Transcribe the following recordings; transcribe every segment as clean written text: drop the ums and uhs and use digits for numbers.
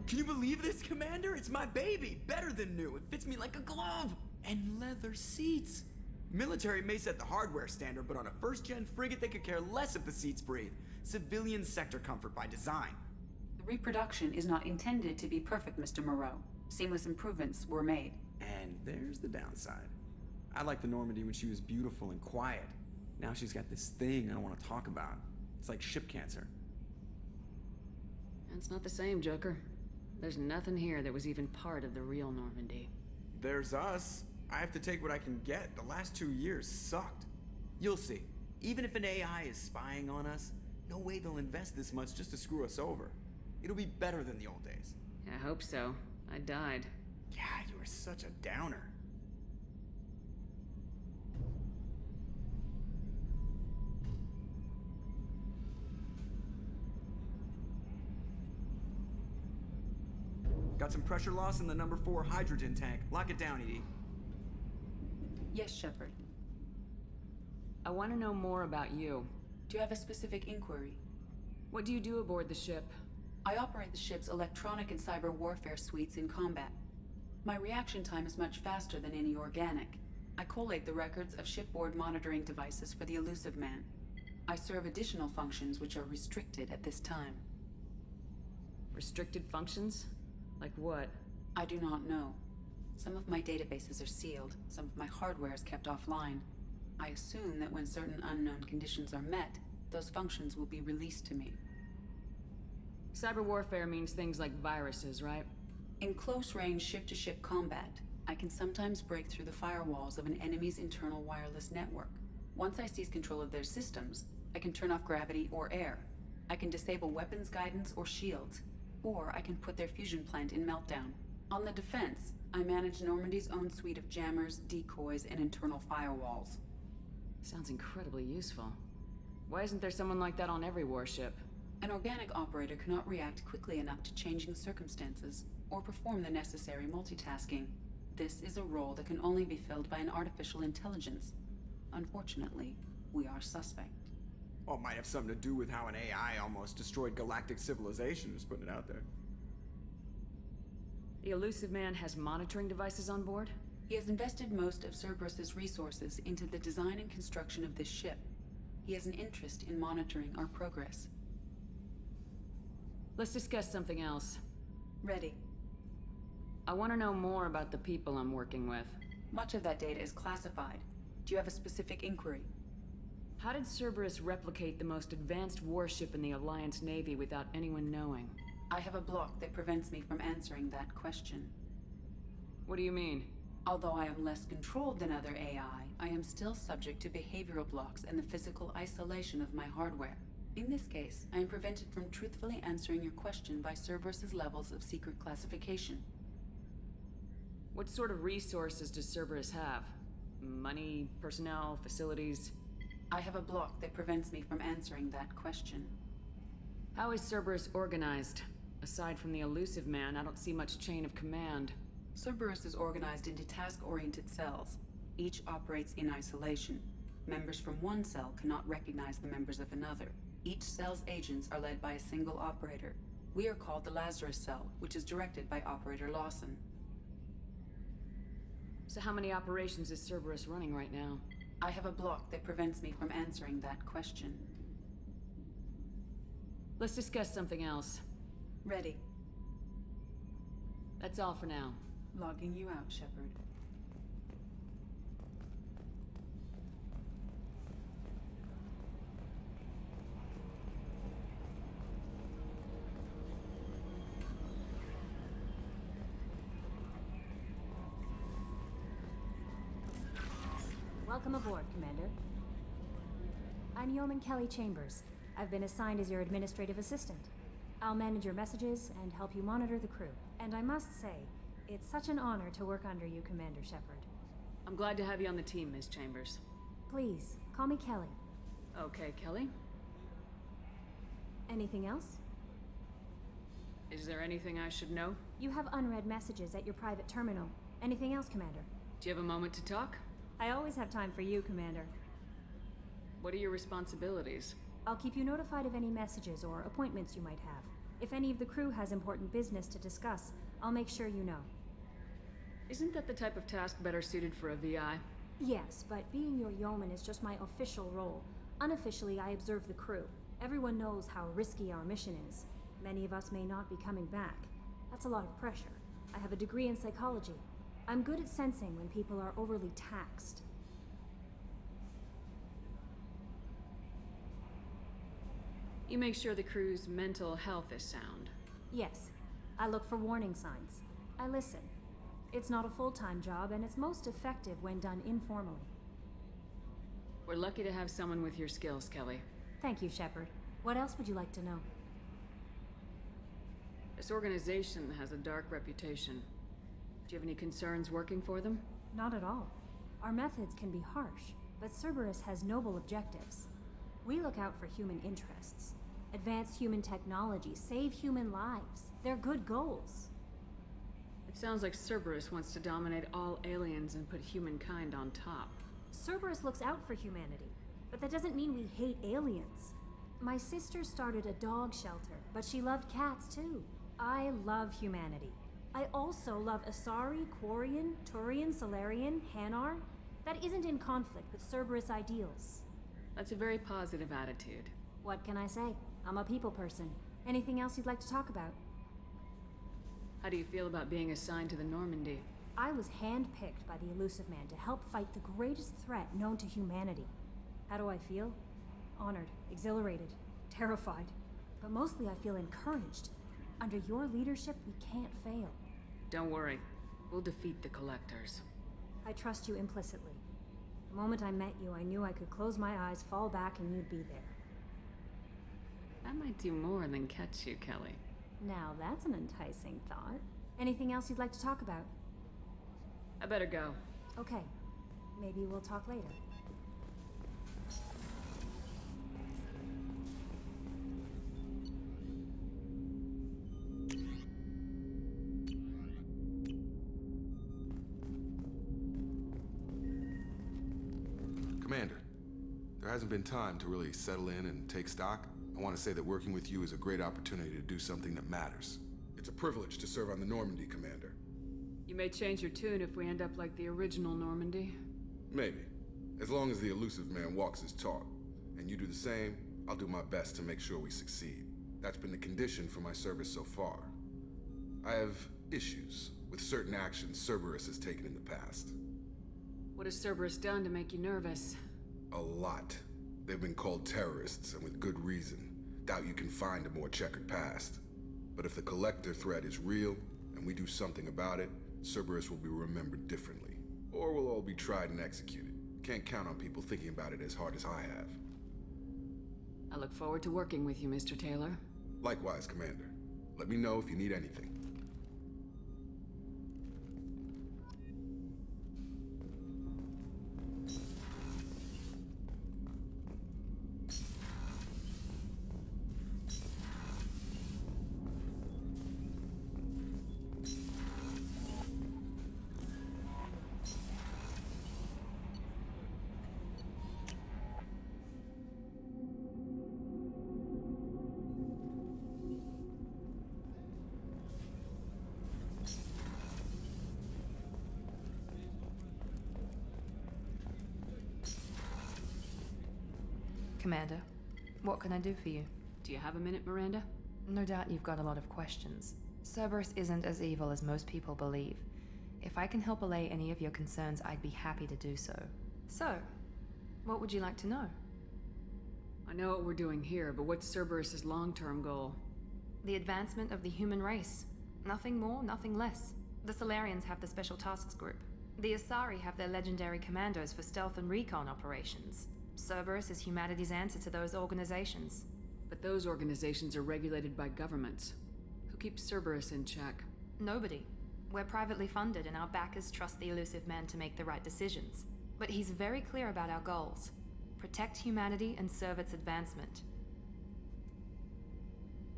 Can you believe this, Commander? It's my baby! Better than new. It fits me like a glove! And leather seats! Military may set the hardware standard, but on a first-gen frigate they could care less if the seats breathe. Civilian sector comfort by design. The reproduction is not intended to be perfect, Mr. Moreau. Seamless improvements were made. And there's the downside. I liked the Normandy when she was beautiful and quiet. Now she's got this thing I don't want to talk about. It's like ship cancer. That's not the same, Joker. There's nothing here that was even part of the real Normandy. There's us. I have to take what I can get. The last 2 years sucked. You'll see. Even if an AI is spying on us, no way they'll invest this much just to screw us over. It'll be better than the old days. I hope so. I died. Yeah, you were such a downer. Got some pressure loss in the number 4 hydrogen tank. Lock it down, Edie. Yes, Shepard. I want to know more about you. Do you have a specific inquiry? What do you do aboard the ship? I operate the ship's electronic and cyber warfare suites in combat. My reaction time is much faster than any organic. I collate the records of shipboard monitoring devices for the elusive man. I serve additional functions which are restricted at this time. Restricted functions? Like what? I do not know. Some of my databases are sealed, some of my hardware is kept offline. I assume that when certain unknown conditions are met, those functions will be released to me. Cyber warfare means things like viruses, right? In close-range ship-to-ship combat, I can sometimes break through the firewalls of an enemy's internal wireless network. Once I seize control of their systems, I can turn off gravity or air. I can disable weapons guidance or shields, or I can put their fusion plant in meltdown. On the defense, I manage Normandy's own suite of jammers, decoys, and internal firewalls. Sounds incredibly useful. Why isn't there someone like that on every warship? An organic operator cannot react quickly enough to changing circumstances, or perform the necessary multitasking. This is a role that can only be filled by an artificial intelligence. Unfortunately, we are suspect. Well, it might have something to do with how an AI almost destroyed galactic civilization, just putting it out there. The elusive man has monitoring devices on board? He has invested most of Cerberus's resources into the design and construction of this ship. He has an interest in monitoring our progress. Let's discuss something else. Ready. I want to know more about the people I'm working with. Much of that data is classified. Do you have a specific inquiry? How did Cerberus replicate the most advanced warship in the Alliance Navy without anyone knowing? I have a block that prevents me from answering that question. What do you mean? Although I am less controlled than other AI, I am still subject to behavioral blocks and the physical isolation of my hardware. In this case, I am prevented from truthfully answering your question by Cerberus's levels of secret classification. What sort of resources does Cerberus have? Money, personnel, facilities? I have a block that prevents me from answering that question. How is Cerberus organized? Aside from the elusive man, I don't see much chain of command. Cerberus is organized into task-oriented cells. Each operates in isolation. Members from one cell cannot recognize the members of another. Each cell's agents are led by a single operator. We are called the Lazarus Cell, which is directed by Operator Lawson. So how many operations is Cerberus running right now? I have a block that prevents me from answering that question. Let's discuss something else. Ready. That's all for now. Logging you out, Shepard. Welcome aboard, Commander. I'm Yeoman Kelly Chambers. I've been assigned as your administrative assistant. I'll manage your messages and help you monitor the crew. And I must say, it's such an honor to work under you, Commander Shepard. I'm glad to have you on the team, Ms. Chambers. Please, call me Kelly. Okay, Kelly. Anything else? Is there anything I should know? You have unread messages at your private terminal. Anything else, Commander? Do you have a moment to talk? I always have time for you, Commander. What are your responsibilities? I'll keep you notified of any messages or appointments you might have. If any of the crew has important business to discuss, I'll make sure you know. Isn't that the type of task better suited for a VI? Yes, but being your yeoman is just my official role. Unofficially, I observe the crew. Everyone knows how risky our mission is. Many of us may not be coming back. That's a lot of pressure. I have a degree in psychology. I'm good at sensing when people are overly taxed. You make sure the crew's mental health is sound. Yes, I look for warning signs. I listen. It's not a full-time job, and it's most effective when done informally. We're lucky to have someone with your skills, Kelly. Thank you, Shepard. What else would you like to know? This organization has a dark reputation. Do you have any concerns working for them? Not at all. Our methods can be harsh, but Cerberus has noble objectives. We look out for human interests. Advance human technology, save human lives. They're good goals. It sounds like Cerberus wants to dominate all aliens and put humankind on top. Cerberus looks out for humanity, but that doesn't mean we hate aliens. My sister started a dog shelter, but she loved cats too. I love humanity. I also love Asari, Quarian, Turian, Solarian, Hanar. That isn't in conflict with Cerberus ideals. That's a very positive attitude. What can I say? I'm a people person. Anything else you'd like to talk about? How do you feel about being assigned to the Normandy? I was handpicked by the Elusive Man to help fight the greatest threat known to humanity. How do I feel? Honored, exhilarated, terrified. But mostly I feel encouraged. Under your leadership, we can't fail. Don't worry. We'll defeat the Collectors. I trust you implicitly. The moment I met you, I knew I could close my eyes, fall back, and you'd be there. That might do more than catch you, Kelly. Now that's an enticing thought. Anything else you'd like to talk about? I better go. Okay. Maybe we'll talk later. Commander, there hasn't been time to really settle in and take stock. I want to say that working with you is a great opportunity to do something that matters. It's a privilege to serve on the Normandy, Commander. You may change your tune if we end up like the original Normandy. Maybe. As long as the Elusive Man walks his talk, and you do the same, I'll do my best to make sure we succeed. That's been the condition for my service so far. I have issues with certain actions Cerberus has taken in the past. What has Cerberus done to make you nervous? A lot. They've been called terrorists, and with good reason. Doubt you can find a more checkered past. But if the Collector threat is real, and we do something about it, Cerberus will be remembered differently. Or we'll all be tried and executed. Can't count on people thinking about it as hard as I have. I look forward to working with you, Mr. Taylor. Likewise, Commander. Let me know if you need anything. Commander, what can I do for you? Do you have a minute, Miranda? No doubt you've got a lot of questions. Cerberus isn't as evil as most people believe. If I can help allay any of your concerns, I'd be happy to do so. So, what would you like to know? I know what we're doing here, but what's Cerberus's long-term goal? The advancement of the human race. Nothing more, nothing less. The Solarians have the Special Tasks Group. The Asari have their legendary commandos for stealth and recon operations. Cerberus is humanity's answer to those organizations. But those organizations are regulated by governments. Who keeps Cerberus in check? Nobody. We're privately funded and our backers trust the Elusive Man to make the right decisions. But he's very clear about our goals. Protect humanity and serve its advancement.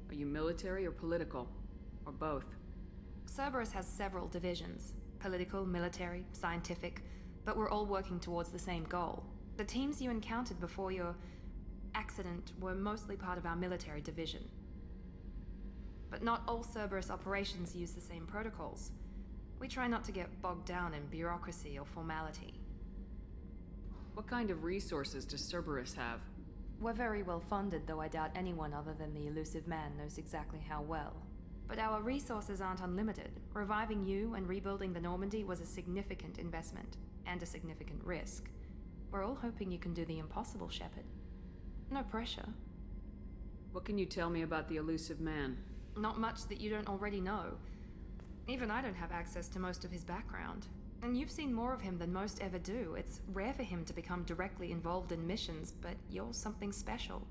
Are you military or political? Or both? Cerberus has several divisions. Political, military, scientific. But we're all working towards the same goal. The teams you encountered before your accident were mostly part of our military division. but not all Cerberus operations use the same protocols. We try not to get bogged down in bureaucracy or formality. What kind of resources does Cerberus have? We're very well funded, though I doubt anyone other than the elusive man knows exactly how well. But our resources aren't unlimited. Reviving you and rebuilding the Normandy was a significant investment, and a significant risk. We're all hoping you can do the impossible, Shepard. No pressure. What can you tell me about the elusive man? Not much that you don't already know. Even I don't have access to most of his background. And you've seen more of him than most ever do. It's rare for him to become directly involved in missions, but you're something special.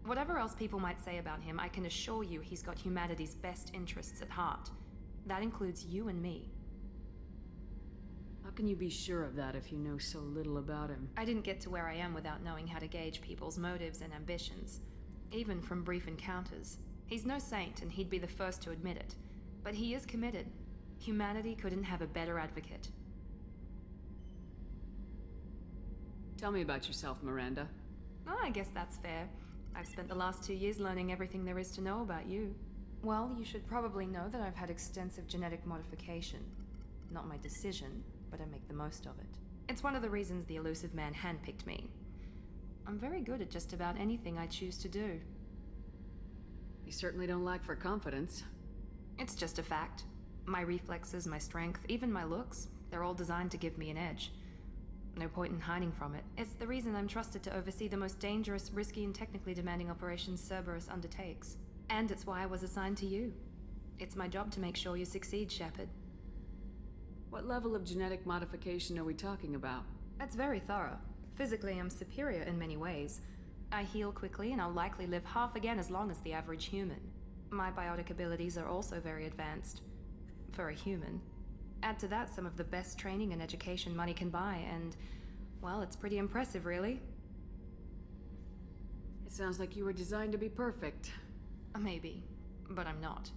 Whatever else people might say about him, I can assure you he's got humanity's best interests at heart. That includes you and me. How can you be sure of that if you know so little about him? I didn't get to where I am without knowing how to gauge people's motives and ambitions, even from brief encounters. He's no saint, and he'd be the first to admit it. But he is committed. Humanity couldn't have a better advocate. Tell me about yourself, Miranda. Oh, I guess that's fair. I've spent the last 2 years learning everything there is to know about you. Well, you should probably know that I've had extensive genetic modification. Not my decision, but I make the most of it. It's one of the reasons the elusive man handpicked me. I'm very good at just about anything I choose to do. You certainly don't lack for confidence. It's just a fact. My reflexes, my strength, even my looks, they're all designed to give me an edge. No point in hiding from it. It's the reason I'm trusted to oversee the most dangerous, risky, and technically demanding operations Cerberus undertakes. And it's why I was assigned to you. It's my job to make sure you succeed, Shepard. What level of genetic modification are we talking about? That's very thorough. Physically, I'm superior in many ways. I heal quickly, and I'll likely live half again as long as the average human. My biotic abilities are also very advanced. For a human. Add to that some of the best training and education money can buy, and, well, it's pretty impressive, really. It sounds like you were designed to be perfect. Maybe, but I'm not.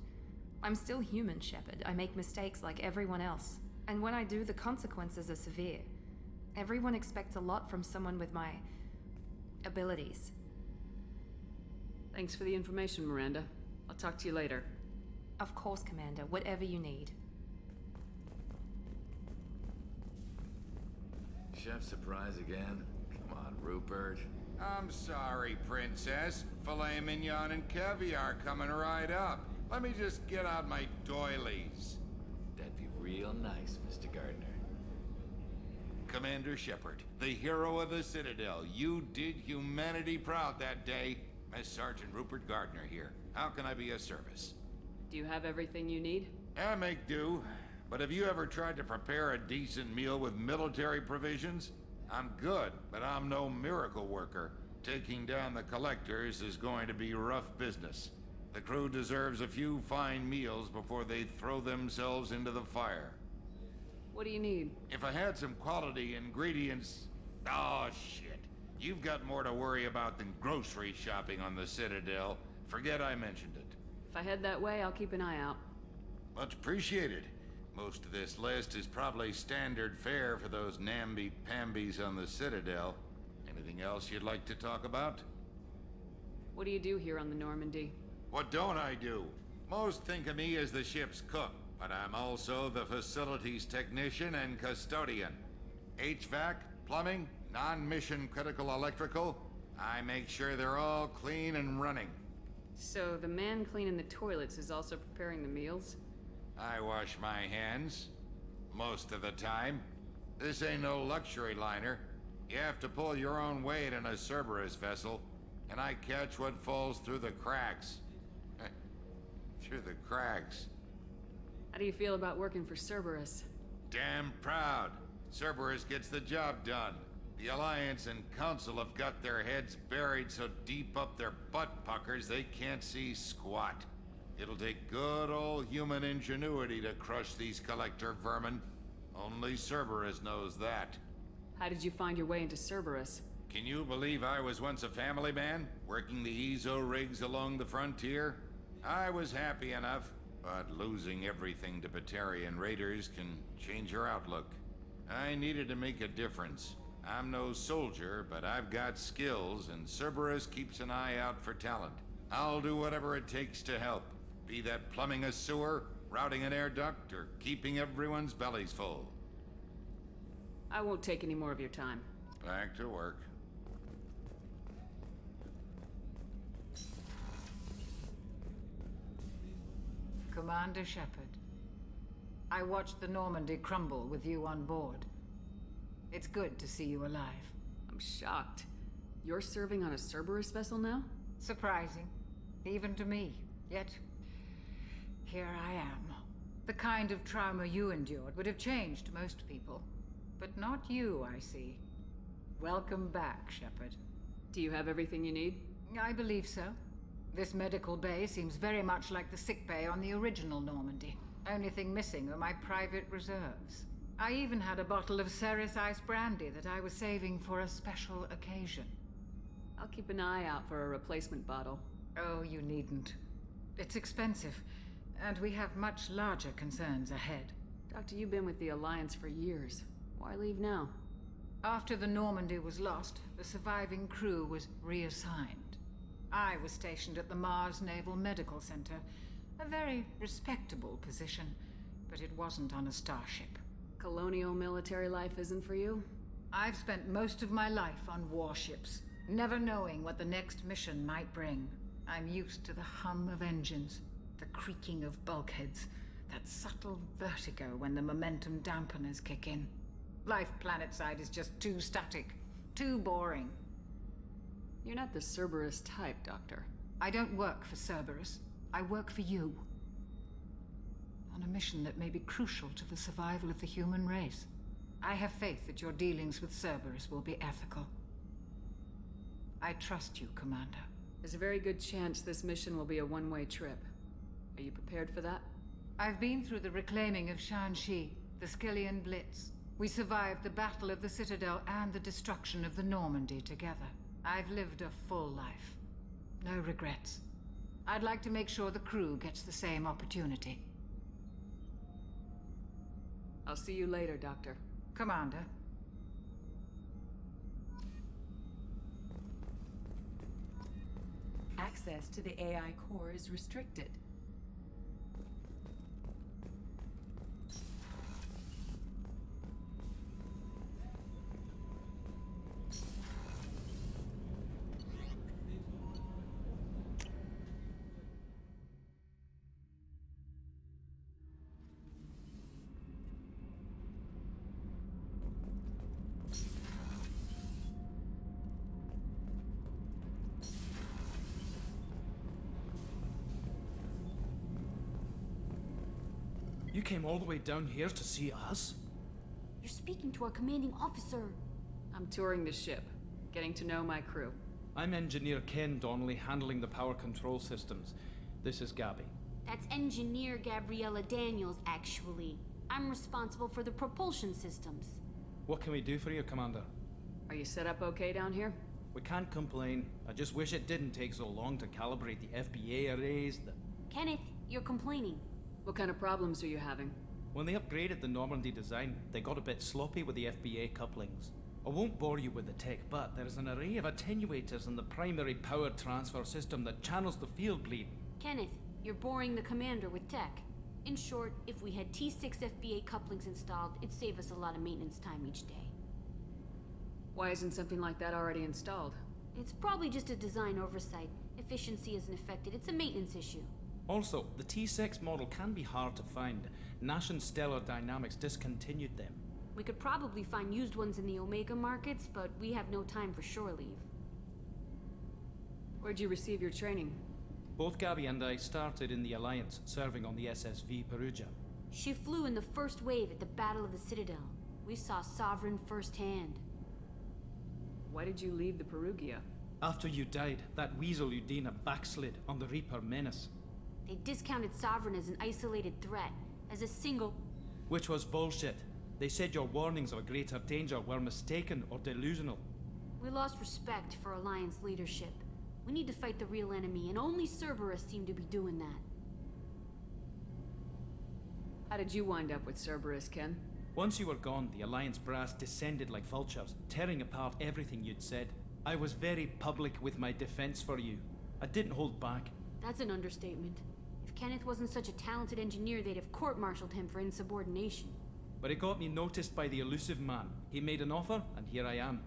I'm still human, Shepard. I make mistakes like everyone else. And when I do, the consequences are severe. Everyone expects a lot from someone with my abilities. Thanks for the information, Miranda. I'll talk to you later. Of course, Commander. Whatever you need. Chef surprise again? Come on, Rupert. I'm sorry, Princess. Filet mignon and caviar coming right up. Let me just get out my doilies. That'd be real nice, Mr. Gardner. Commander Shepard, the hero of the Citadel. You did humanity proud that day. As Sergeant Rupert Gardner here. How can I be of service? Do you have everything you need? I make do. But have you ever tried to prepare a decent meal with military provisions? I'm good, but I'm no miracle worker. Taking down the collectors is going to be rough business. The crew deserves a few fine meals before they throw themselves into the fire. What do you need? If I had some quality ingredients... Oh, shit. You've got more to worry about than grocery shopping on the Citadel. Forget I mentioned it. If I head that way, I'll keep an eye out. Much appreciated. Most of this list is probably standard fare for those namby-pambies on the Citadel. Anything else you'd like to talk about? What do you do here on the Normandy? What don't I do? Most think of me as the ship's cook, but I'm also the facilities technician and custodian. HVAC, plumbing, non-mission critical electrical. I make sure they're all clean and running. So the man cleaning the toilets is also preparing the meals? I wash my hands. Most of the time. This ain't no luxury liner. You have to pull your own weight in a Cerberus vessel, and I catch what falls through the cracks. Through the cracks. How do you feel about working for Cerberus? Damn proud. Cerberus gets the job done. The Alliance and Council have got their heads buried so deep up their butt puckers they can't see squat. It'll take good old human ingenuity to crush these collector vermin. Only Cerberus knows that. How did you find your way into Cerberus? Can you believe I was once a family man, working the EZO rigs along the frontier? I was happy enough, but losing everything to Batarian raiders can change your outlook. I needed to make a difference. I'm no soldier, but I've got skills, and Cerberus keeps an eye out for talent. I'll do whatever it takes to help. Be that plumbing a sewer, routing an air duct, or keeping everyone's bellies full. I won't take any more of your time. Back to work. Commander Shepard, I watched the Normandy crumble with you on board. It's good to see you alive. I'm shocked. You're serving on a Cerberus vessel now? Surprising, even to me. Yet, here I am. The kind of trauma you endured would have changed most people. But not you, I see. Welcome back, Shepard. Do you have everything you need? I believe so. This medical bay seems very much like the sick bay on the original Normandy. Only thing missing are my private reserves. I even had a bottle of Ceres Ice Brandy that I was saving for a special occasion. I'll keep an eye out for a replacement bottle. Oh, you needn't. It's expensive, and we have much larger concerns ahead. Doctor, you've been with the Alliance for years. Why leave now? After the Normandy was lost, the surviving crew was reassigned. I was stationed at the Mars Naval Medical Center, a very respectable position, but it wasn't on a starship. Colonial military life isn't for you? I've spent most of my life on warships, never knowing what the next mission might bring. I'm used to the hum of engines, the creaking of bulkheads, that subtle vertigo when the momentum dampeners kick in. Life planetside is just too static, too boring. You're not the Cerberus type, Doctor. I don't work for Cerberus. I work for you. On a mission that may be crucial to the survival of the human race. I have faith that your dealings with Cerberus will be ethical. I trust you, Commander. There's a very good chance this mission will be a one-way trip. Are you prepared for that? I've been through the reclaiming of Shanxi, the Skillian Blitz. We survived the Battle of the Citadel and the destruction of the Normandy together. I've lived a full life. No regrets. I'd like to make sure the crew gets the same opportunity. I'll see you later, Doctor. Commander. Access to the AI core is restricted. You came all the way down here to see us? You're speaking to our commanding officer. I'm touring the ship, getting to know my crew. I'm Engineer Ken Donnelly, handling the power control systems. This is Gabby. That's Engineer Gabriella Daniels, actually. I'm responsible for the propulsion systems. What can we do for you, Commander? Are you set up okay down here? We can't complain. I just wish it didn't take so long to calibrate the FBA arrays. Kenneth, you're complaining. What kind of problems are you having? When they upgraded the Normandy design, they got a bit sloppy with the FBA couplings. I won't bore you with the tech, but there's an array of attenuators in the primary power transfer system that channels the field bleed. Kenneth, you're boring the commander with tech. In short, if we had T6 FBA couplings installed, it'd save us a lot of maintenance time each day. Why isn't something like that already installed? It's probably just a design oversight. Efficiency isn't affected. It's a maintenance issue. Also, the T6 model can be hard to find. Nash and Stellar Dynamics discontinued them. We could probably find used ones in the Omega markets, but we have no time for shore leave. Where'd you receive your training? Both Gabby and I started in the Alliance, serving on the SSV Perugia. She flew in the first wave at the Battle of the Citadel. We saw Sovereign firsthand. Why did you leave the Perugia? After you died, that weasel Udina backslid on the Reaper Menace. They discounted Sovereign as an isolated threat, as a single... Which was bullshit. They said your warnings of a greater danger were mistaken or delusional. We lost respect for Alliance leadership. We need to fight the real enemy, and only Cerberus seem to be doing that. How did you wind up with Cerberus, Ken? Once you were gone, the Alliance brass descended like vultures, tearing apart everything you'd said. I was very public with my defense for you. I didn't hold back. That's an understatement. If Kenneth wasn't such a talented engineer, they'd have court-martialed him for insubordination. But it got me noticed by the elusive man. He made an offer, and here I am.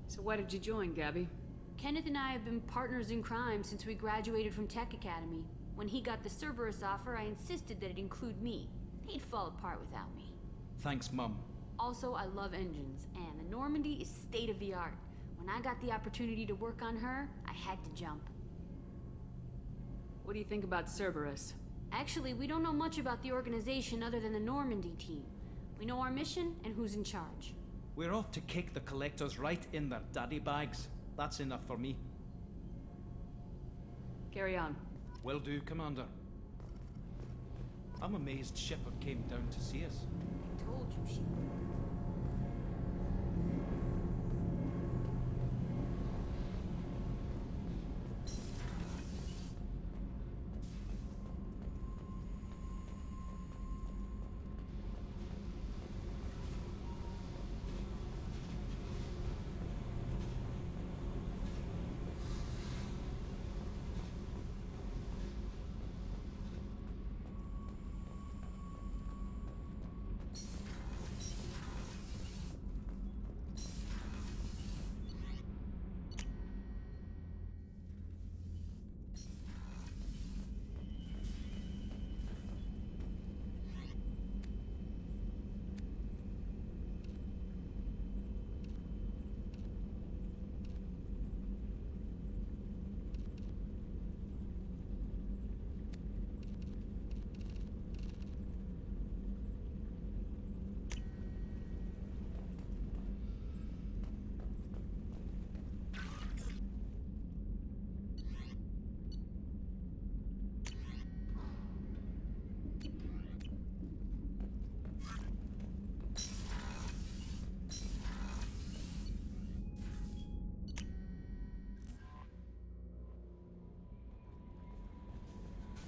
So why did you join, Gabby? Kenneth and I have been partners in crime since we graduated from Tech Academy. When he got the Cerberus offer, I insisted that it include me. He'd fall apart without me. Thanks, Mum. Also, I love engines, and the Normandy is state-of-the-art. When I got the opportunity to work on her, I had to jump. What do you think about Cerberus? Actually, we don't know much about the organization other than the Normandy team. We know our mission and who's in charge. We're off to kick the Collectors right in their daddy bags. That's enough for me. Carry on. Will do, Commander. I'm amazed Shepard came down to see us. I told you she...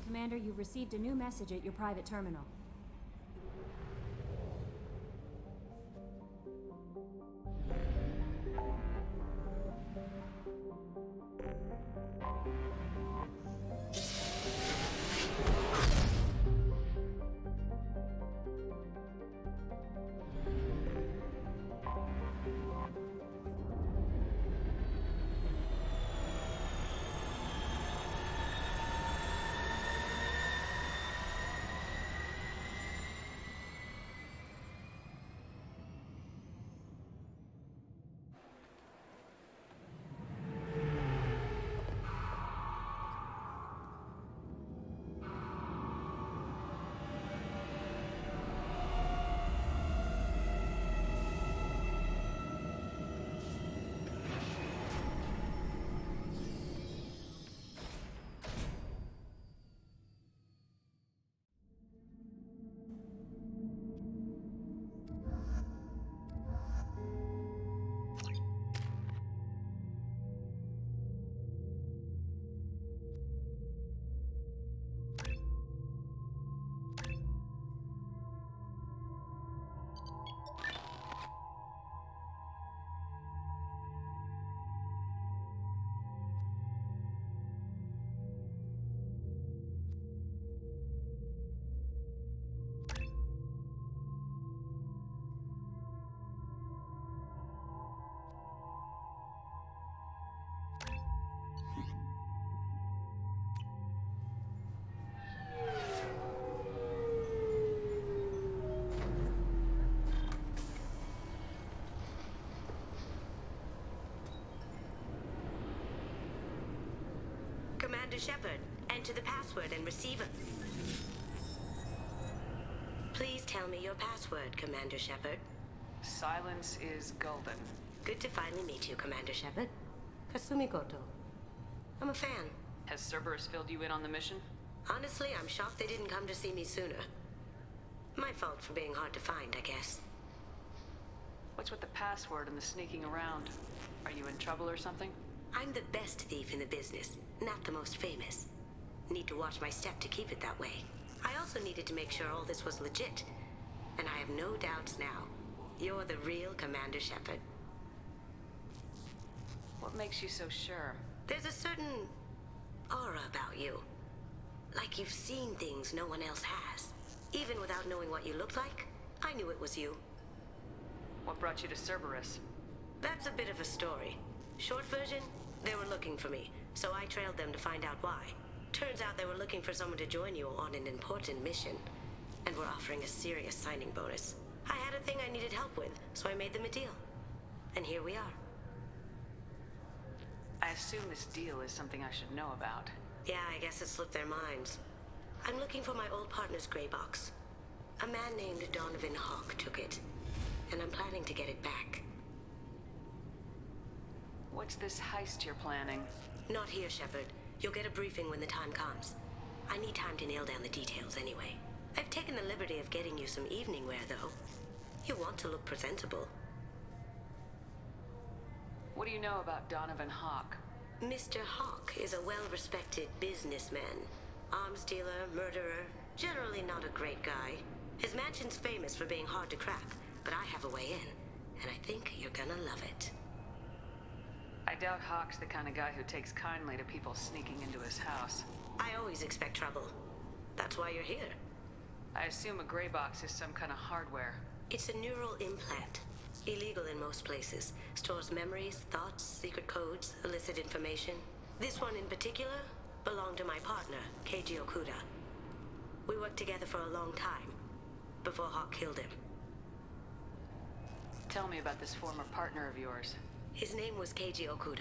Commander, you've received a new message at your private terminal. Commander Shepard, enter the password and receiver. Please tell me your password, Commander Shepard. Silence is golden. Good to finally meet you, Commander Shepard. Kasumi Koto. I'm a fan. Has Cerberus filled you in on the mission? Honestly, I'm shocked they didn't come to see me sooner. My fault for being hard to find, I guess. What's with the password and the sneaking around? Are you in trouble or something? I'm the best thief in the business, not the most famous. Need to watch my step to keep it that way. I also needed to make sure all this was legit. And I have no doubts now. You're the real Commander Shepard. What makes you so sure? There's a certain aura about you. Like you've seen things no one else has. Even without knowing what you looked like, I knew it was you. What brought you to Cerberus? That's a bit of a story. Short version, they were looking for me, so I trailed them to find out why. Turns out they were looking for someone to join you on an important mission, and were offering a serious signing bonus. I had a thing I needed help with, so I made them a deal. And here we are. I assume this deal is something I should know about. Yeah, I guess it slipped their minds. I'm looking for my old partner's gray box. A man named Donovan Hawk took it, and I'm planning to get it back. What's this heist you're planning? Not here, Shepard. You'll get a briefing when the time comes. I need time to nail down the details anyway. I've taken the liberty of getting you some evening wear, though. You want to look presentable. What do you know about Donovan Hawk? Mr. Hawk is a well-respected businessman. Arms dealer, murderer, generally not a great guy. His mansion's famous for being hard to crack, but I have a way in, and I think you're gonna love it. I doubt Hawk's the kind of guy who takes kindly to people sneaking into his house. I always expect trouble. That's why you're here. I assume a gray box is some kind of hardware. It's a neural implant. Illegal in most places. Stores memories, thoughts, secret codes, illicit information. This one in particular belonged to my partner, Keiji Okuda. We worked together for a long time, before Hawk killed him. Tell me about this former partner of yours. His name was Keiji Okuda,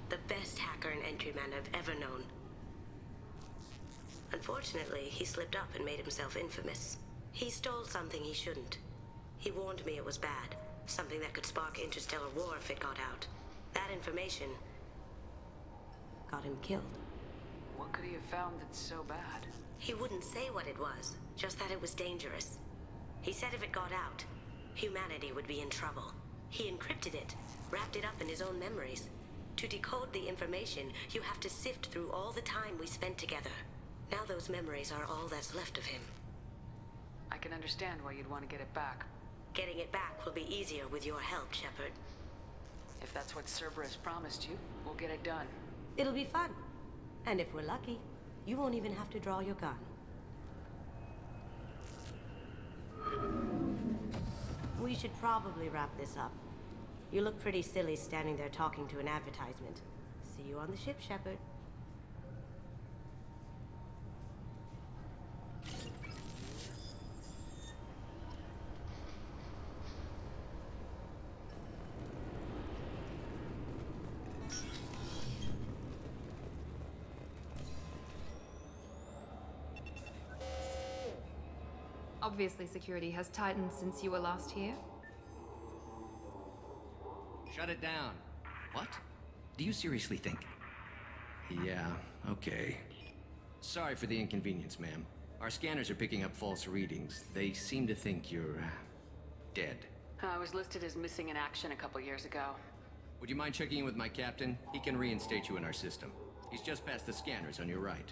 the best hacker and entryman I've ever known. Unfortunately, he slipped up and made himself infamous. He stole something he shouldn't. He warned me it was bad, something that could spark interstellar war if it got out. That information got him killed. What could he have found that's so bad? He wouldn't say what it was, just that it was dangerous. He said if it got out, humanity would be in trouble. He encrypted it, wrapped it up in his own memories. To decode the information, you have to sift through all the time we spent together. Now those memories are all that's left of him. I can understand why you'd want to get it back. Getting it back will be easier with your help, Shepard. If that's what Cerberus promised you, we'll get it done. It'll be fun. And if we're lucky, you won't even have to draw your gun. We should probably wrap this up. You look pretty silly standing there talking to an advertisement. See you on the ship, Shepard. Obviously, security has tightened since you were last here. Shut it down. What? Do you seriously think? Yeah, okay. Sorry for the inconvenience, ma'am. Our scanners are picking up false readings. They seem to think you're... dead. I was listed as missing in action a couple years ago. Would you mind checking in with my captain? He can reinstate you in our system. He's just past the scanners on your right.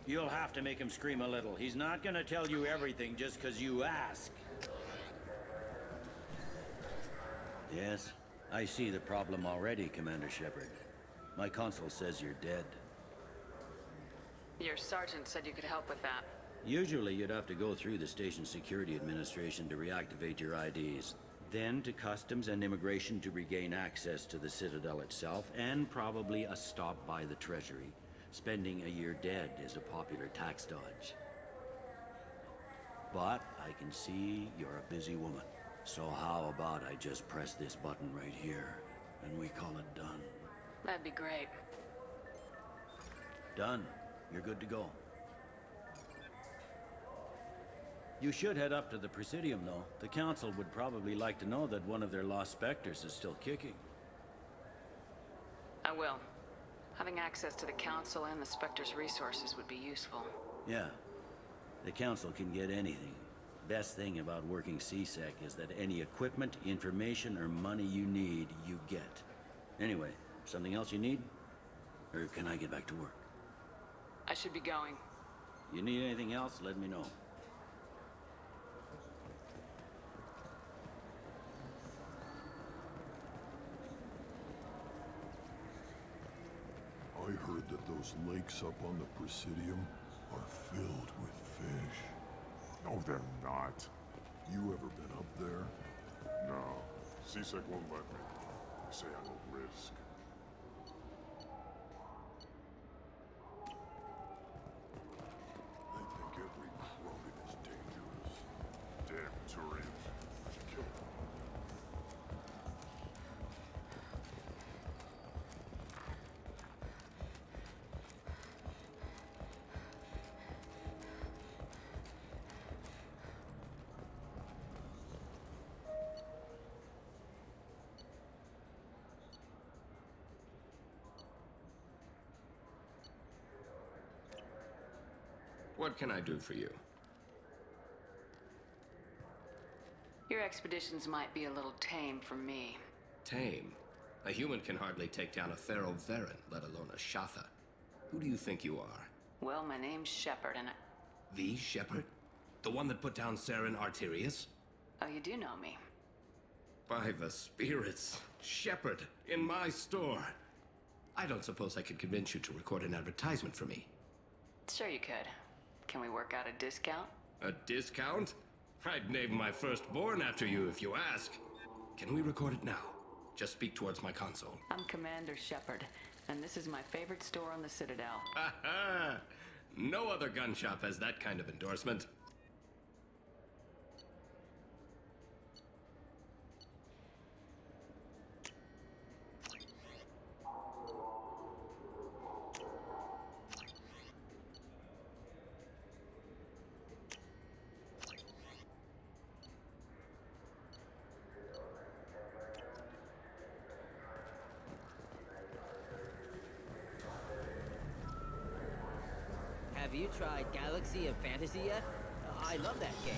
You'll have to make him scream a little. He's not gonna tell you everything just because you ask. Yes, I see the problem already, Commander Shepard. My console says you're dead. Your sergeant said you could help with that. Usually you'd have to go through the Station Security Administration to reactivate your IDs. Then to Customs and Immigration to regain access to the Citadel itself, and probably a stop by the Treasury. Spending a year dead is a popular tax dodge. But I can see you're a busy woman. So how about I just press this button right here, and we call it done? That'd be great. Done. You're good to go. You should head up to the Presidium, though. The Council would probably like to know that one of their lost Spectres is still kicking. I will. Having access to the Council and the Spectre's resources would be useful. Yeah. The Council can get anything. Best thing about working CSEC is that any equipment, information, or money you need, you get. Anyway, something else you need? Or can I get back to work? I should be going. You need anything else, let me know. I heard that those lakes up on the Presidium are filled with fish. No, they're not. You ever been up there? No. Seasick won't let me. They say I'm a risk. They think every Krogan is dangerous. Damn Turians. Kill them. What can I do for you? Your expeditions might be a little tame for me. Tame? A human can hardly take down a Pharaoh Varen, let alone a Shatha. Who do you think you are? Well, my name's Shepard, and I... The Shepard? The one that put down Saren Arterius? Oh, you do know me. By the spirits. Shepard, in my store. I don't suppose I could convince you to record an advertisement for me. Sure you could. Can we work out a discount? A discount? I'd name my firstborn after you if you ask. Can we record it now? Just speak towards my console. I'm Commander Shepard, and this is my favorite store on the Citadel. Ha ha! No other gun shop has that kind of endorsement. Have you tried Galaxy of Fantasy yet? I love that game.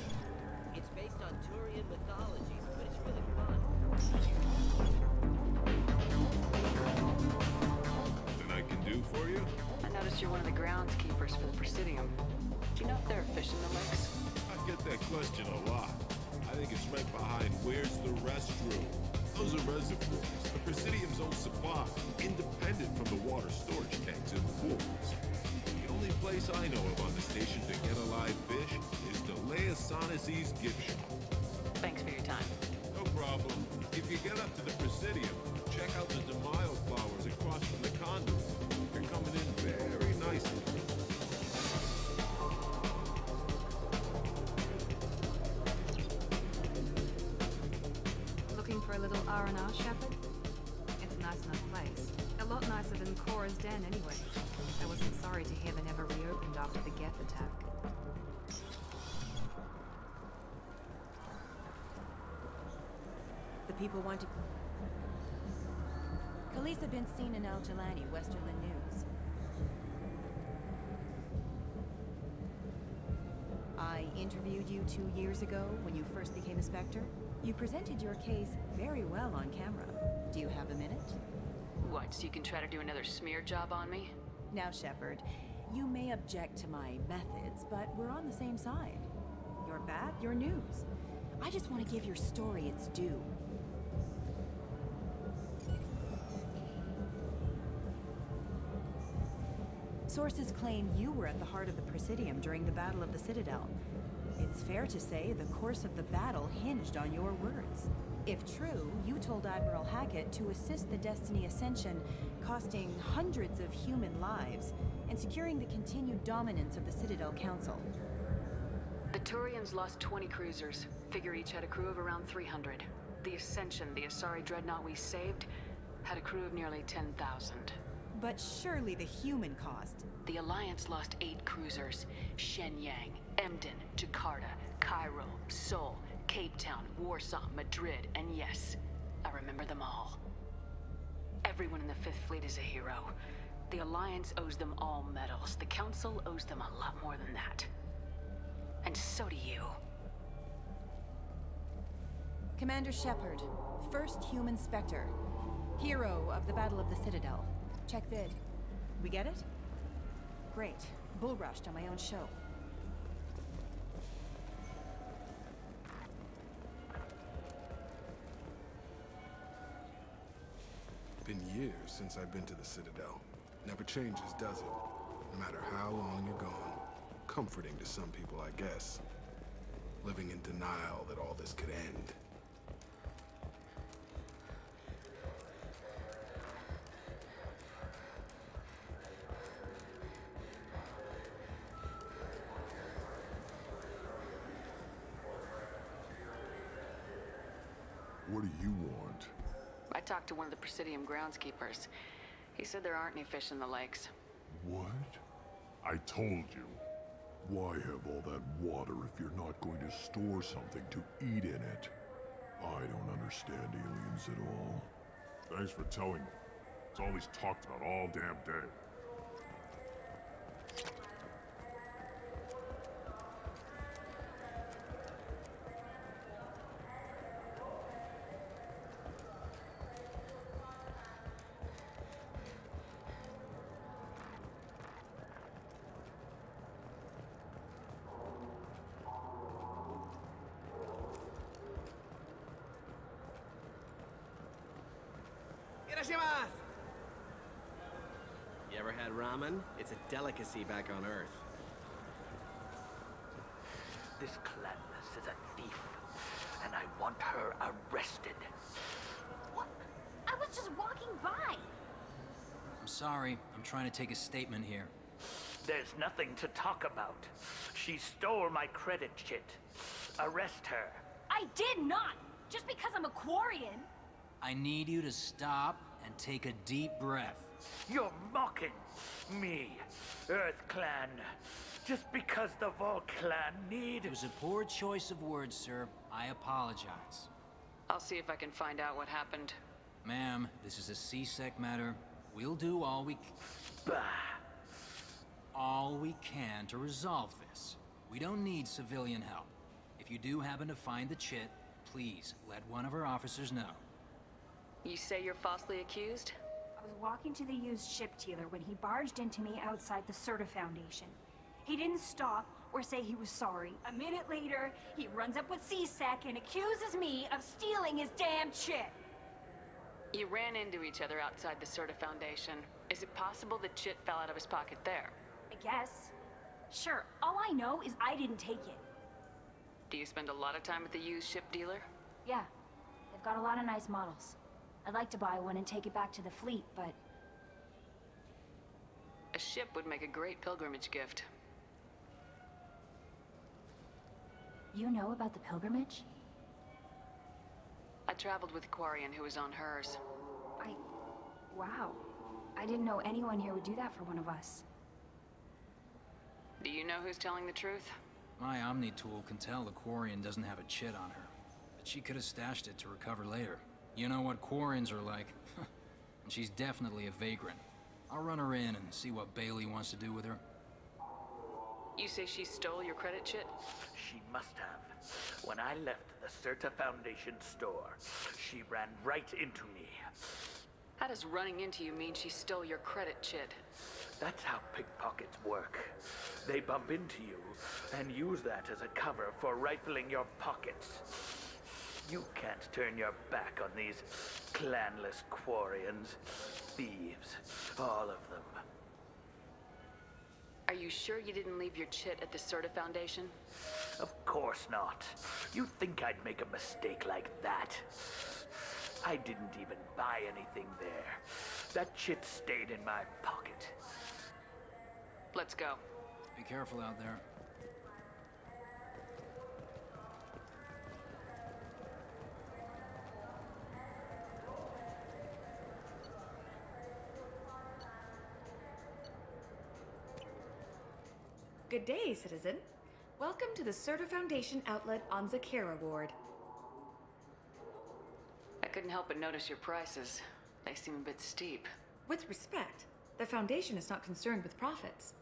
It's based on Turian mythology, but it's really fun. Nothing I can do for you? I noticed you're one of the groundskeepers for the Presidium. Do you know if there are fish in the lakes? I get that question a lot. I think it's right behind where's the restroom. Those are reservoirs, the Presidium's own supply, independent from the water storage tanks in the forts. The only place I know of on the station to get a live fish is the Leosanas's gift shop. Thanks for your time. No problem. If you get up to the Presidium, check out the Demile flowers across from the conduit. They're coming in very nicely. Looking for a little R&R, Shepard? It's a nice enough place. A lot nicer than Cora's den, anyway. I wasn't sorry to hear they never reopened after the Geth attack. The people want to... Khaleesa been seen in Al Jalani, Westerland News. I interviewed you 2 years ago when you first became a Spectre. You presented your case very well on camera. Do you have a minute? What, so you can try to do another smear job on me? Now, Shepard, you may object to my methods, but we're on the same side. You're back, you're news. I just want to give your story its due. Sources claim you were at the heart of the Presidium during the Battle of the Citadel. It's fair to say the course of the battle hinged on your words. If true, you told Admiral Hackett to assist the Destiny Ascension, costing hundreds of human lives, and securing the continued dominance of the Citadel Council. The Turians lost 20 cruisers. Figure each had a crew of around 300. The Ascension, the Asari dreadnought we saved, had a crew of nearly 10,000. But surely the human cost. The Alliance lost 8 cruisers. Shenyang, Emden, Jakarta, Cairo, Seoul, Cape Town, Warsaw, Madrid, and yes, I remember them all. Everyone in the Fifth Fleet is a hero. The Alliance owes them all medals. The Council owes them a lot more than that. And so do you. Commander Shepard, first human Spectre. Hero of the Battle of the Citadel. Check vid. We get it? Great. Bull rushed on my own show. Been years since I've been to the Citadel. Never changes, does it? No matter how long you're gone. Comforting to some people, I guess. Living in denial that all this could end. What do you want? I talked to one of the Presidium groundskeepers. He said there aren't any fish in the lakes. What? I told you. Why have all that water if you're not going to store something to eat in it? I don't understand aliens at all. Thanks for telling me. It's all he's talked about all damn day. You ever had ramen? It's a delicacy back on Earth. This Clandless is a thief, and I want her arrested. What? I was just walking by. I'm sorry. I'm trying to take a statement here. There's nothing to talk about. She stole my credit chit. Arrest her. I did not! Just because I'm a Quarian. I need you to stop and take a deep breath. You're mocking me, Earth Clan. Just because the Vol Clan need... It was a poor choice of words, sir. I apologize. I'll see if I can find out what happened. Ma'am, this is a C-Sec matter. We'll do all we can to resolve this. We don't need civilian help. If you do happen to find the chit, please let one of our officers know. You say you're falsely accused? I was walking to the used ship dealer when he barged into me outside the Certa Foundation. He didn't stop or say he was sorry. A minute later, he runs up with C-Sec and accuses me of stealing his damn chit. You ran into each other outside the Certa Foundation. Is it possible the chit fell out of his pocket there? I guess. Sure, all I know is I didn't take it. Do you spend a lot of time at the used ship dealer? Yeah, they've got a lot of nice models. I'd like to buy one and take it back to the fleet, but... A ship would make a great pilgrimage gift. You know about the pilgrimage? I traveled with a Quarian who was on hers. Wow. I didn't know anyone here would do that for one of us. Do you know who's telling the truth? My Omni tool can tell the Quarian doesn't have a chit on her, but she could have stashed it to recover later. You know what Quarians are like, and she's definitely a vagrant. I'll run her in and see what Bailey wants to do with her. You say she stole your credit chit? She must have. When I left the Certa Foundation store, she ran right into me. How does running into you mean she stole your credit chit? That's how pickpockets work. They bump into you and use that as a cover for rifling your pockets. You can't turn your back on these clanless Quarians. Thieves, all of them. Are you sure you didn't leave your chit at the Certa Foundation? Of course not. You think I'd make a mistake like that? I didn't even buy anything there. That chit stayed in my pocket. Let's go. Be careful out there. Good day, citizen. Welcome to the Certa Foundation outlet on Zakera Ward. I couldn't help but notice your prices. They seem a bit steep. With respect, the Foundation is not concerned with profits.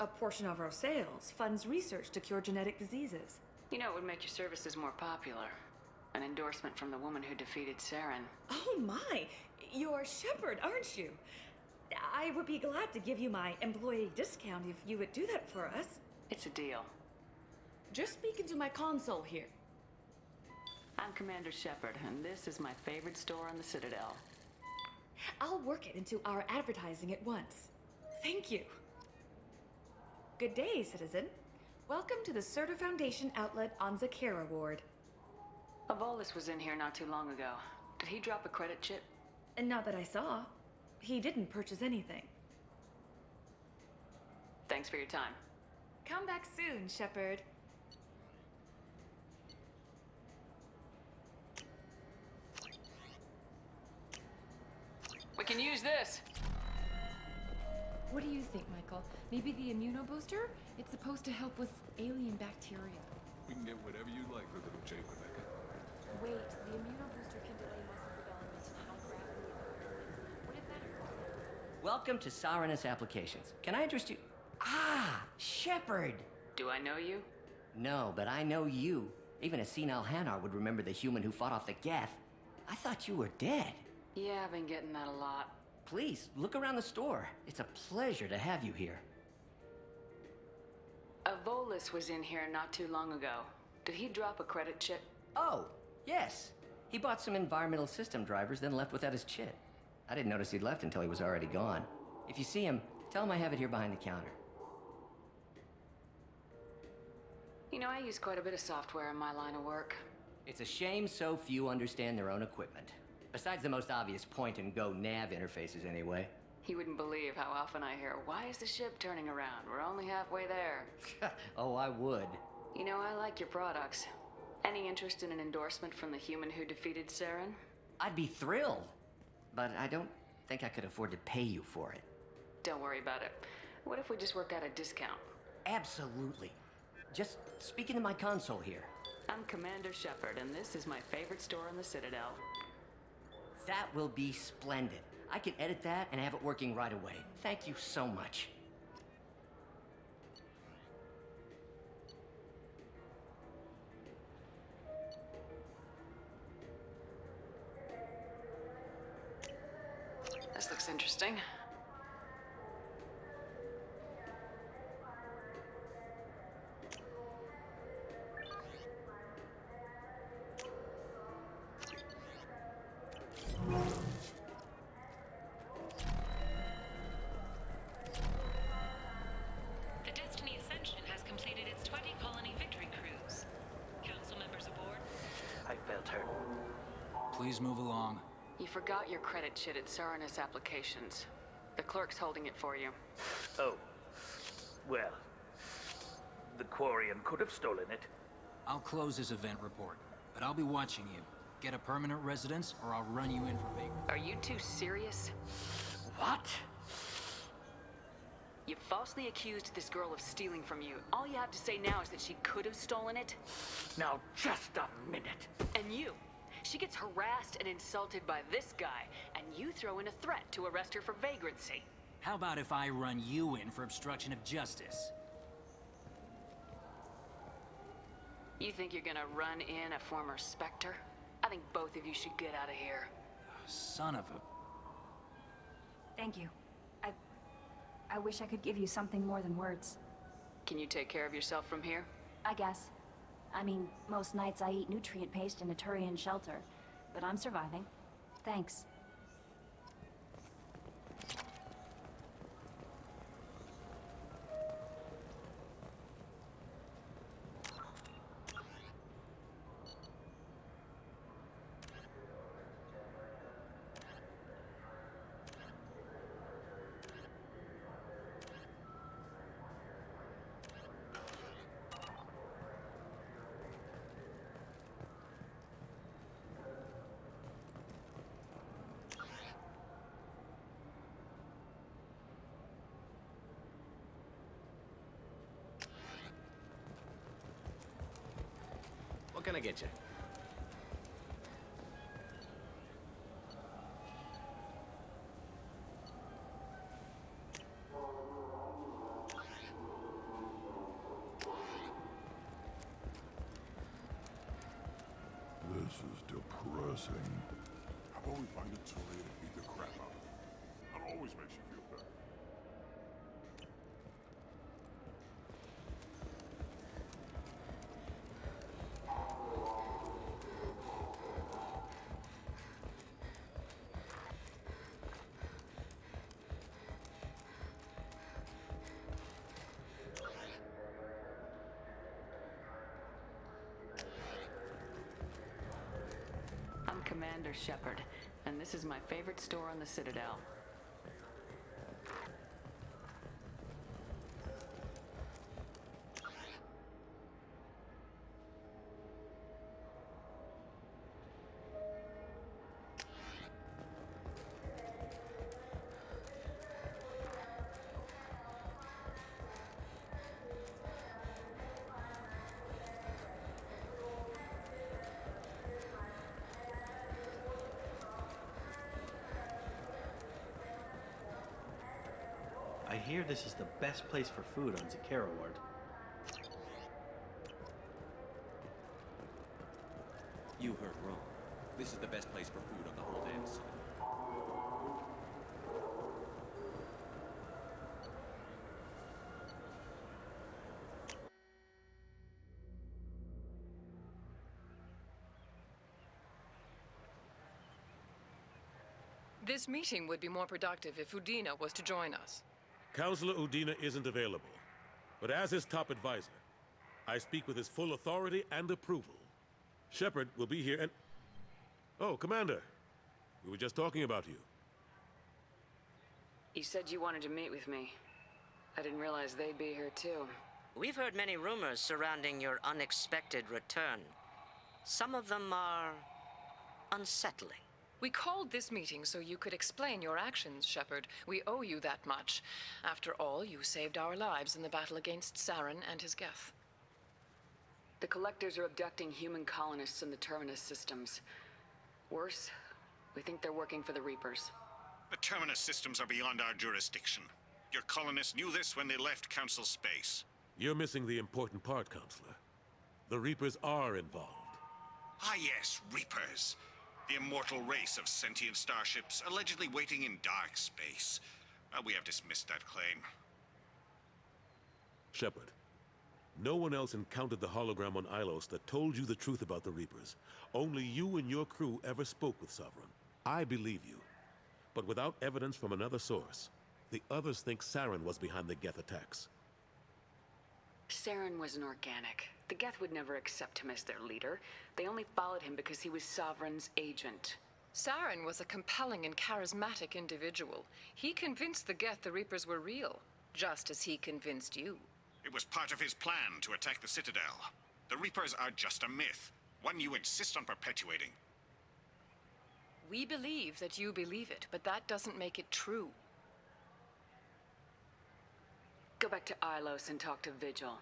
A portion of our sales funds research to cure genetic diseases. You know, it would make your services more popular. An endorsement from the woman who defeated Saren. Oh my! You're Shepard, aren't you? I would be glad to give you my employee discount if you would do that for us. It's a deal. Just speak into my console here. I'm Commander Shepard, and this is my favorite store on the Citadel. I'll work it into our advertising at once. Thank you. Good day, citizen. Welcome to the Certa Foundation outlet on Zakera Ward. Avolis was in here not too long ago. Did he drop a credit chip? And not that I saw. He didn't purchase anything. Thanks for your time. Come back soon, Shepard. We can use this. What do you think, Michael? Maybe the immunobooster? It's supposed to help with alien bacteria. We can get whatever you'd like for little Jake, Rebecca. Wait, the immunobooster can delay muscle development in high gravity environments. What if that... Welcome to Saranus Applications. Can I interest you? Ah, Shepard! Do I know you? No, but I know you. Even a senile Hanar would remember the human who fought off the Geth. I thought you were dead. Yeah, I've been getting that a lot. Please, look around the store. It's a pleasure to have you here. Avolis was in here not too long ago. Did he drop a credit chip? Oh, yes. He bought some environmental system drivers, then left without his chit. I didn't notice he'd left until he was already gone. If you see him, tell him I have it here behind the counter. You know, I use quite a bit of software in my line of work. It's a shame so few understand their own equipment. Besides the most obvious point-and-go nav interfaces, anyway. You wouldn't believe how often I hear, "Why is the ship turning around? We're only halfway there." Oh, I would. You know, I like your products. Any interest in an endorsement from the human who defeated Saren? I'd be thrilled. But I don't think I could afford to pay you for it. Don't worry about it. What if we just work out a discount? Absolutely. Just speak into my console here. I'm Commander Shepard, and this is my favorite store in the Citadel. That will be splendid. I can edit that and have it working right away. Thank you so much. This looks interesting. The Destiny Ascension has completed its 20-colony victory cruise. Council members aboard? I felt her. Please move along. You forgot your credit chit at Saranus Applications. The clerk's holding it for you. Oh. Well. The Quarian could have stolen it. I'll close this event report, but I'll be watching you. Get a permanent residence, or I'll run you in for vagrant. Are you two serious? What? You falsely accused this girl of stealing from you. All you have to say now is that she could have stolen it. Now, just a minute. And you. She gets harassed and insulted by this guy, and you throw in a threat to arrest her for vagrancy. How about if I run you in for obstruction of justice? You think you're gonna run in a former Spectre? I think both of you should get out of here. Son of a... Thank you. I wish I could give you something more than words. Can you take care of yourself from here? I guess. I mean, most nights I eat nutrient paste in a Turian shelter, but I'm surviving. Thanks. What can I get you? This is depressing. How about we find a Turian and beat the crap out of him? That always makes you feel better. Commander Shepard, and this is my favorite store on the Citadel. I hear this is the best place for food on Zakera Ward. You heard wrong. This is the best place for food on the whole damn site. This meeting would be more productive if Udina was to join us. Counselor Udina isn't available, but as his top advisor, I speak with his full authority and approval. Shepard will be here and... Oh, Commander. We were just talking about you. You said you wanted to meet with me. I didn't realize they'd be here too. We've heard many rumors surrounding your unexpected return. Some of them are unsettling. We called this meeting so you could explain your actions, Shepard. We owe you that much. After all, you saved our lives in the battle against Saren and his Geth. The Collectors are abducting human colonists in the Terminus systems. Worse, we think they're working for the Reapers. The Terminus systems are beyond our jurisdiction. Your colonists knew this when they left Council space. You're missing the important part, Counselor. The Reapers are involved. Ah yes, Reapers. The immortal race of sentient starships allegedly waiting in dark space. Well, we have dismissed that claim. Shepard, no one else encountered the hologram on Ilos that told you the truth about the Reapers. Only you and your crew ever spoke with Sovereign. I believe you. But without evidence from another source, the others think Saren was behind the Geth attacks. Saren was an organic. The Geth would never accept him as their leader. They only followed him because he was Sovereign's agent. Saren was a compelling and charismatic individual. He convinced the Geth the Reapers were real, just as he convinced you. It was part of his plan to attack the Citadel. The Reapers are just a myth, one you insist on perpetuating. We believe that you believe it, but that doesn't make it true. Go back to Ilos and talk to Vigil.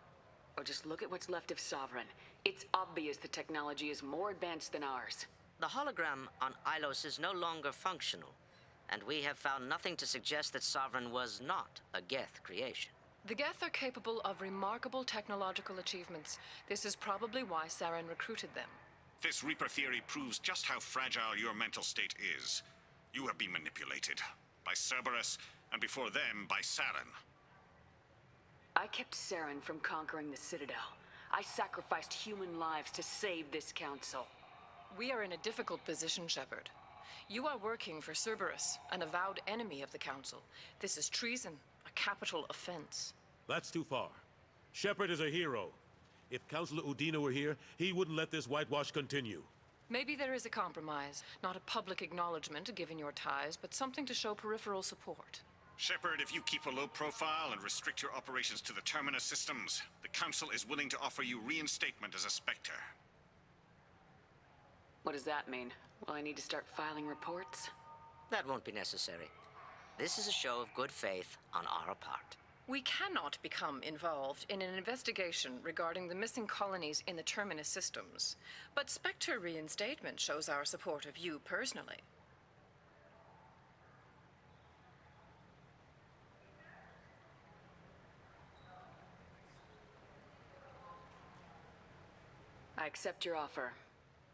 Or just look at what's left of Sovereign. It's obvious the technology is more advanced than ours. The hologram on Ilos is no longer functional, and we have found nothing to suggest that Sovereign was not a Geth creation. The Geth are capable of remarkable technological achievements. This is probably why Saren recruited them. This Reaper theory proves just how fragile your mental state is. You have been manipulated. By Cerberus, and before them, by Saren. I kept Saren from conquering the Citadel. I sacrificed human lives to save this council. We are in a difficult position, Shepard. You are working for Cerberus, an avowed enemy of the Council. This is treason, a capital offense. That's too far. Shepard is a hero. If Counselor Udina were here, he wouldn't let this whitewash continue. Maybe there is a compromise. Not a public acknowledgement given your ties, but something to show peripheral support. Shepard, if you keep a low profile and restrict your operations to the Terminus systems, the Council is willing to offer you reinstatement as a Spectre. What does that mean? Will I need to start filing reports? That won't be necessary. This is a show of good faith on our part. We cannot become involved in an investigation regarding the missing colonies in the Terminus systems. But Spectre reinstatement shows our support of you personally. I accept your offer.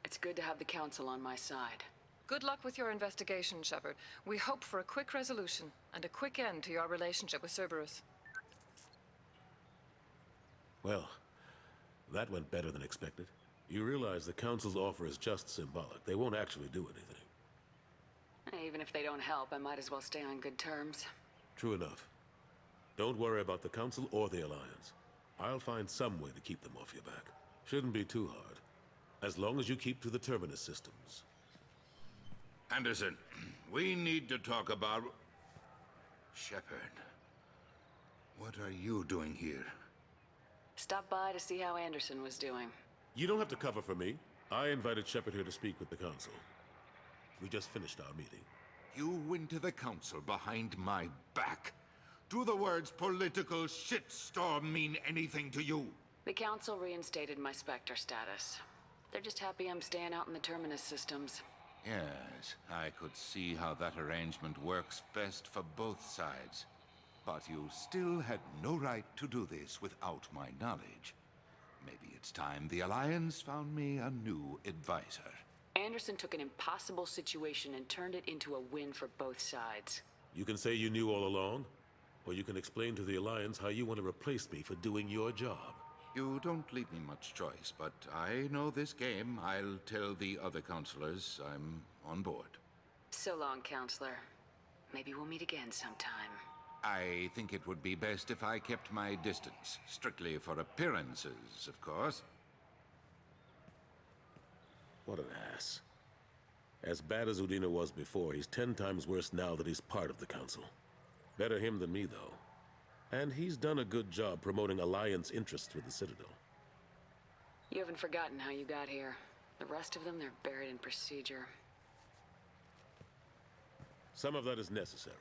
It's good to have the Council on my side. Good luck with your investigation, Shepard. We hope for a quick resolution and a quick end to your relationship with Cerberus. Well, that went better than expected. You realize the Council's offer is just symbolic. They won't actually do anything. Even if they don't help, I might as well stay on good terms. True enough. Don't worry about the Council or the Alliance. I'll find some way to keep them off your back. Shouldn't be too hard. As long as you keep to the Terminus systems. Anderson, we need to talk about... Shepard. What are you doing here? Stopped by to see how Anderson was doing. You don't have to cover for me. I invited Shepard here to speak with the Council. We just finished our meeting. You went to the Council behind my back. Do the words political shitstorm mean anything to you? The Council reinstated my Spectre status. They're just happy I'm staying out in the Terminus systems. Yes, I could see how that arrangement works best for both sides. But you still had no right to do this without my knowledge. Maybe it's time the Alliance found me a new advisor. Anderson took an impossible situation and turned it into a win for both sides. You can say you knew all along, or you can explain to the Alliance how you want to replace me for doing your job. You don't leave me much choice, but I know this game. I'll tell the other counselors I'm on board. So long, Counselor. Maybe we'll meet again sometime. I think it would be best if I kept my distance. Strictly for appearances, of course. What an ass. As bad as Udina was before, he's 10 times worse now that he's part of the Council. Better him than me, though. And he's done a good job promoting Alliance interests with the Citadel. You haven't forgotten how you got here. The rest of them, they're buried in procedure. Some of that is necessary.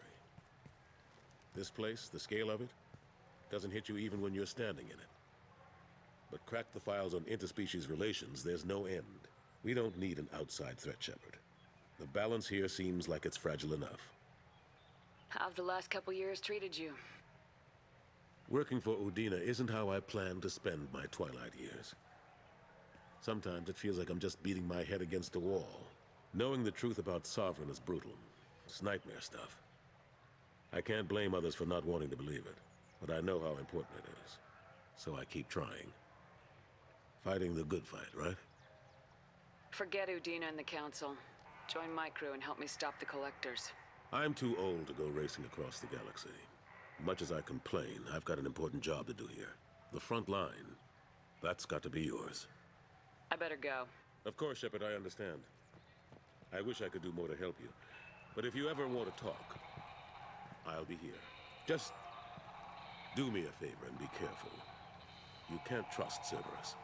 This place, the scale of it, doesn't hit you even when you're standing in it. But crack the files on interspecies relations, there's no end. We don't need an outside threat, Shepard. The balance here seems like it's fragile enough. How have the last couple years treated you? Working for Udina isn't how I planned to spend my twilight years. Sometimes it feels like I'm just beating my head against a wall. Knowing the truth about Sovereign is brutal. It's nightmare stuff. I can't blame others for not wanting to believe it, but I know how important it is. So I keep trying. Fighting the good fight, right? Forget Udina and the Council. Join my crew and help me stop the Collectors. I'm too old to go racing across the galaxy. Much as I complain, I've got an important job to do here. The front line, that's got to be yours. I better go. Of course, Shepard, I understand. I wish I could do more to help you. But if you ever want to talk, I'll be here. Just do me a favor and be careful. You can't trust Cerberus.